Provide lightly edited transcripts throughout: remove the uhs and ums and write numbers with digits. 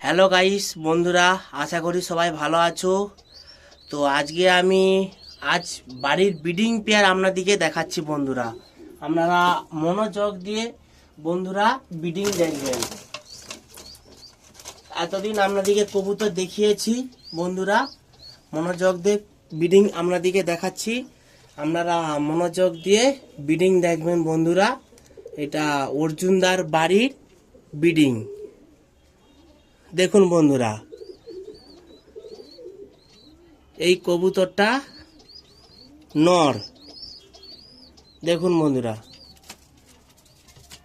Hello guys বন্ধুরা, আশা করি সবাই ভালো আছো। তো আজকে আমি বাড়ির ব্রিডিং পেয়ার আপনাদেরকে দেখাচ্ছি বন্ধুরা। আপনারা মনোযোগ দিয়ে বন্ধুরা ব্রিডিং দেখবেন। এতদিন আপনাদেরকে কবুতর দেখিয়েছি বন্ধুরা, মনোযোগ দিয়ে ব্রিডিং আপনাদেরকে দেখাচ্ছি। আপনারা মনোযোগ দিয়ে ব্রিডিং দেখবেন বন্ধুরা। এটা অর্জুনদার বাড়ির ব্রিডিং। দেখুন বন্ধুরা, এই কবুতরটা নর। দেখুন বন্ধুরা,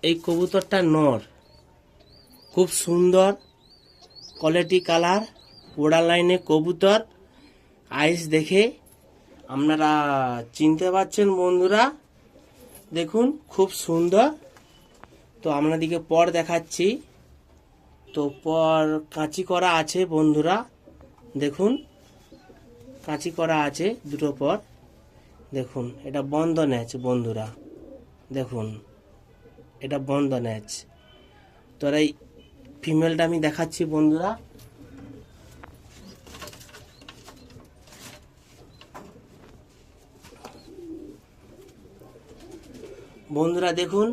এই কবুতরটা নর, খুব সুন্দর কোয়ালিটি কালার, ওড়া লাইনে কবুতর। আইস দেখে আপনারা চিনতে পারছেন বন্ধুরা। দেখুন খুব সুন্দর। তো আপনাদেরকে পর দেখাচ্ছি। তো পর কাঁচি করা আছে বন্ধুরা। দেখুন কাঁচি করা আছে দুটো পর। দেখুন এটা বন্ধ ন্যাচ বন্ধুরা। দেখুন এটা বন্ধ ন্যাচ। তো এই ফিমেলটা আমি দেখাচ্ছি বন্ধুরা। বন্ধুরা দেখুন,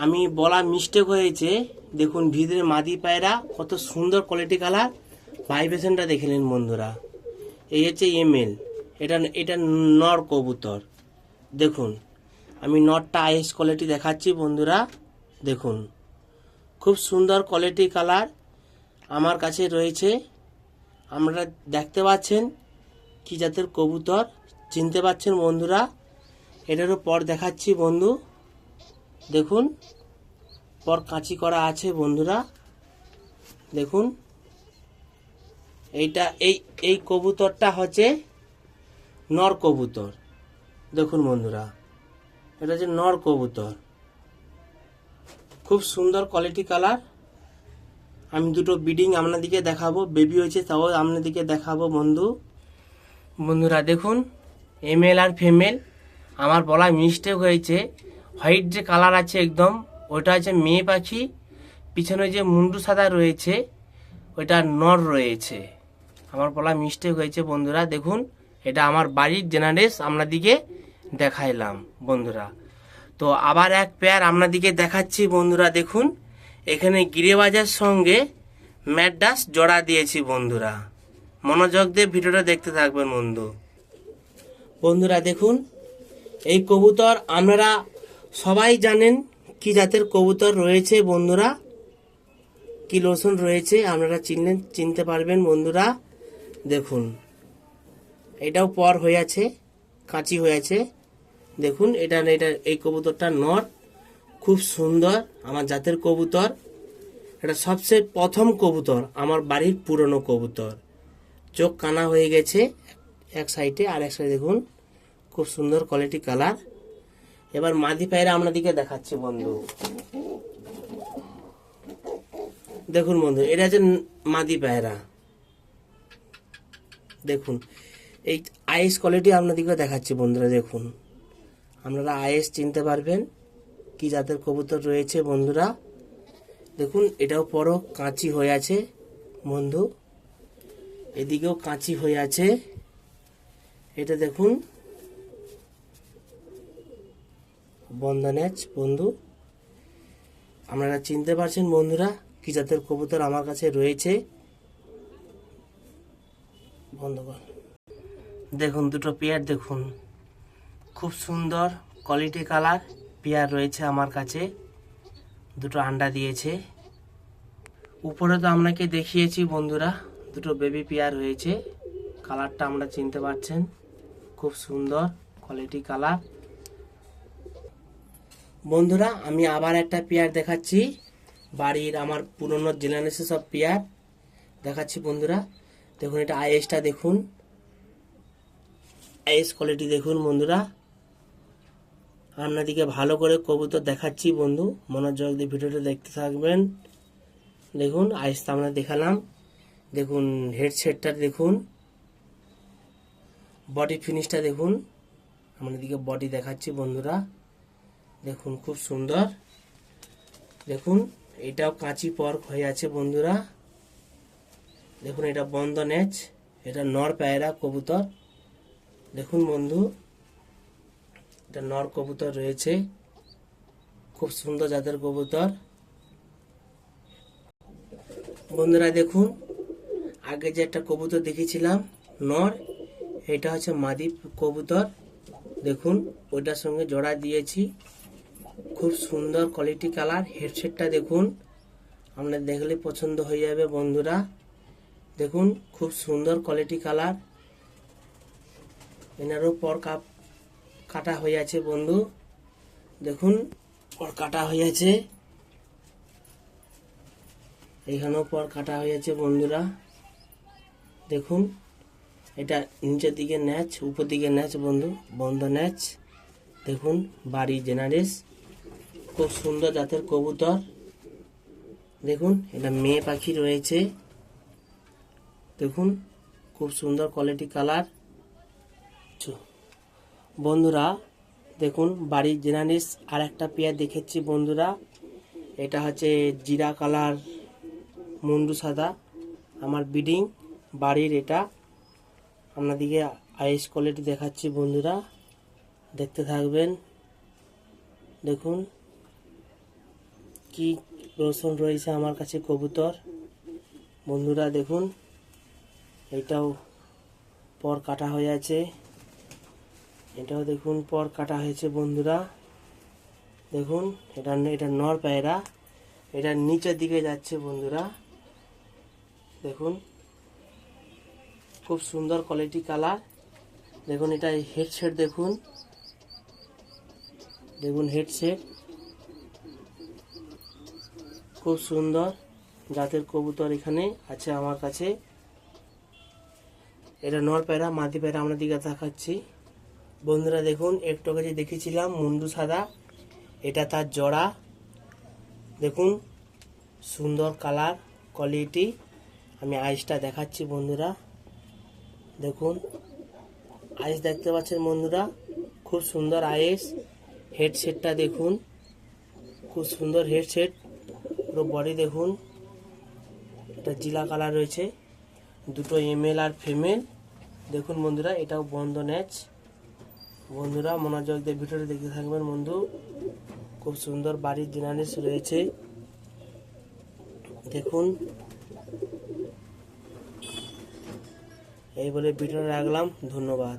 আমি বলা মিস্টেক হয়েছে। দেখুন ভিতরে মাদি পায়রা কত সুন্দর কোয়ালিটি কালার, ভাইব্রেশনটা দেখে নিন বন্ধুরা। এই হচ্ছে এমএল, এটা নর কবুতর। দেখুন আমি নরটা আইএস কোয়ালিটি দেখাচ্ছি বন্ধুরা। দেখুন খুব সুন্দর কোয়ালিটি কালার আমার কাছে রয়েছে। আপনারা দেখতে পাচ্ছেন কি জাতের কবুতর, চিনতে পাচ্ছেন বন্ধুরা। এটারও পর দেখাচ্ছি বন্ধু। দেখুন পর কাঁচি করা আছে বন্ধুরা। দেখুন এইটা এই কবুতরটা হচ্ছে নর কবুতর। দেখুন বন্ধুরা, এটা হচ্ছে নর কবুতর, খুব সুন্দর কোয়ালিটি কালার। আমি দুটো ব্রিডিং আপনাদেরকে দেখাবো, বেবি হয়েছে তাও আপনাদেরকে দেখাবো বন্ধুরা। দেখুন এমেল আর ফিমেল। আমার বলা মিস্টেক হয়েছে। হোয়াইট যে কালার আছে একদম, ওইটা হচ্ছে মেয়ে পাখি। পিছনে যে মুন্ডু সাদা রয়েছে ওইটা নর রয়েছে। আমার বলা মিস্টেক হয়েছে বন্ধুরা। দেখুন এটা আমার বাড়ির জেনারেস আপনাদিকে দেখাইলাম বন্ধুরা। তো আবার এক পেয়ার আপনাদিকে দেখাচ্ছি বন্ধুরা। দেখুন এখানে গিরিবাজের সঙ্গে ম্যাডাস জোড়া দিয়েছি বন্ধুরা। মনোযোগ দিয়ে ভিডিওটা দেখতে থাকবেন বন্ধুরা। দেখুন এই কবুতর আপনারা সবাই জানেন কি জাতের কবুতর রয়েছে বন্ধুরা, কি লোশন রয়েছে আপনারা চিনতে পারবেন বন্ধুরা। দেখুন এটাও পর হয়ে আছে, কাঁচি হয়ে আছে। দেখুন এটা এই কবুতরটা নর, খুব সুন্দর আমার জাতের কবুতর। এটা সবচেয়ে প্রথম কবুতর, আমার বাড়ির পুরনো কবুতর। চোখ কানা হয়ে গেছে এক সাইডে, আর এক সাইডে দেখুন খুব সুন্দর কোয়ালিটি কালার। এবার মাদি পায়রা আপনাদেরকে দেখাচ্ছি বন্ধু। দেখুন বন্ধু, এটা হচ্ছে মাদি পায়রা। দেখুন এই আইস কোয়ালিটি আপনাদেরকে দেখাচ্ছি বন্ধুরা। দেখুন আপনারা আইস চিনতে পারবেন কি জাতের কবুতর রয়েছে বন্ধুরা। দেখুন এটাও পরও কাঁচি হয়ে আছে বন্ধু, এদিকেও কাঁচি হয়ে আছে। এটা দেখুন বন্ধনেচ বন্ধু। আপনারা চিনতে পারছেন বন্ধুরা কি জাতের কবুতর আমার কাছে রয়েছে। বন্ধুগণ দেখুন দুটো পেয়ার, দেখুন খুব সুন্দর কোয়ালিটি কালার পেয়ার রয়েছে আমার কাছে। দুটো আন্ডা দিয়েছে। উপরে তো আপনাকে দেখিয়েছি বন্ধুরা, দুটো বেবি পেয়ার হয়েছে। কালারটা আমরা চিনতে পারছেন, খুব সুন্দর কোয়ালিটি কালার বন্ধুরা। আমি আবার একটা পেয়ার দেখাচ্ছি, বাড়ির আমার পুরনো জেনারেশন সব পেয়ার দেখাচ্ছি বন্ধুরা। দেখুন এটা আইএসটা দেখুন, আইএস কোয়ালিটি দেখুন বন্ধুরা। আপনাদেরকে ভালো করে কবুতর দেখাচ্ছি বন্ধু, মনোযোগ দিয়ে ভিডিওটা দেখতে থাকবেন। দেখুন আইসটা আমরা দেখালাম। দেখুন হেডসেটটা দেখুন, বডি ফিনিশটা দেখুন। আপনাদেরকে বডি দেখাচ্ছি বন্ধুরা। দেখুন খুব সুন্দর। দেখুন এটাও কাঁচি পর্ক হয়ে আছে বন্ধুরা। দেখুন এটা বন্ধ নেচ, এটা নর পায়রা কবুতর। দেখুন বন্ধু, এটা নর কবুতর রয়েছে, খুব সুন্দর জাতের কবুতর। বন্ধুরা দেখুন, আগে যে একটা কবুতর দেখেছিলাম নর, এটা হচ্ছে মাদি কবুতর। দেখুন ওইটার সঙ্গে জোড়া দিয়েছি, খুব সুন্দর কোয়ালিটি কালার। হেডসেটটা দেখুন, আপনার দেখলে পছন্দ হয়ে যাবে বন্ধুরা। দেখুন খুব সুন্দর কোয়ালিটি কালার। এনারও পর কাটা হয়ে আছে বন্ধু, দেখুন পর কাটা হয়ে আছে, এইখানেও পর কাটা হয়ে আছে বন্ধুরা। দেখুন এটা নিচের দিকে ন্যাচ, উপর দিকে ন্যাচ বন্ধু, বন্ধ ন্যাচ। দেখুন বাড়ি জেনারেস, খুব সুন্দর জাতের কবুতর। দেখুন এটা মেয়ে পাখি রয়েছে, দেখুন খুব সুন্দর কোয়ালিটি কালার। বন্ধুরা দেখুন বাড়ির জেনারেস আর একটা পেয়ার দেখেছি বন্ধুরা, এটা হচ্ছে জিরা কালার মুন্ডু সাদা, আমার বিডিং বাড়ির। এটা আপনাদিকে আইস কোয়ালিটি দেখাচ্ছি বন্ধুরা, দেখতে থাকবেন। দেখুন কি রসুন রয়েছে আমার কাছে কবুতর বন্ধুরা। দেখুন এটাও পর কাটা হয়ে আছে, এটাও দেখুন পর কাটা হয়েছে বন্ধুরা। দেখুন এটা নর পায়রা, এটা নিচের দিকে যাচ্ছে বন্ধুরা। দেখুন খুব সুন্দর কোয়ালিটি কালার। দেখুন এটা হেডসেট, দেখুন দেখুন হেডসেট, খুব সুন্দর জাতের কবুতর এখানে আছে আমার কাছে। এটা নর পায়রা, মাদি পায়রা আমরা দিকে দেখাচ্ছি বন্ধুরা। দেখুন একটু আগে যে দেখেছিলাম মুন্ডু সাদা, এটা তার জোড়া। দেখুন সুন্দর কালার কোয়ালিটি। আমি আইসটা দেখাচ্ছি বন্ধুরা। দেখুন আইস দেখতে পাচ্ছেন বন্ধুরা, খুব সুন্দর আইস। হেডসেটটা দেখুন, খুব সুন্দর হেডসেট, পুরো বডি দেখুন। এটা জিলা কালার রয়েছে, দুটো এমেল আর ফিমেল। দেখুন বন্ধুরা এটাও বন্ধ ন্যাচ বন্ধুরা, মনোযোগ দিয়ে ভিডিওটা দেখতে থাকবেন বন্ধু। খুব সুন্দর বাড়ির জেনারেস রয়েছে, দেখুন। এই বলে ভিডিওটা রাখলাম, ধন্যবাদ।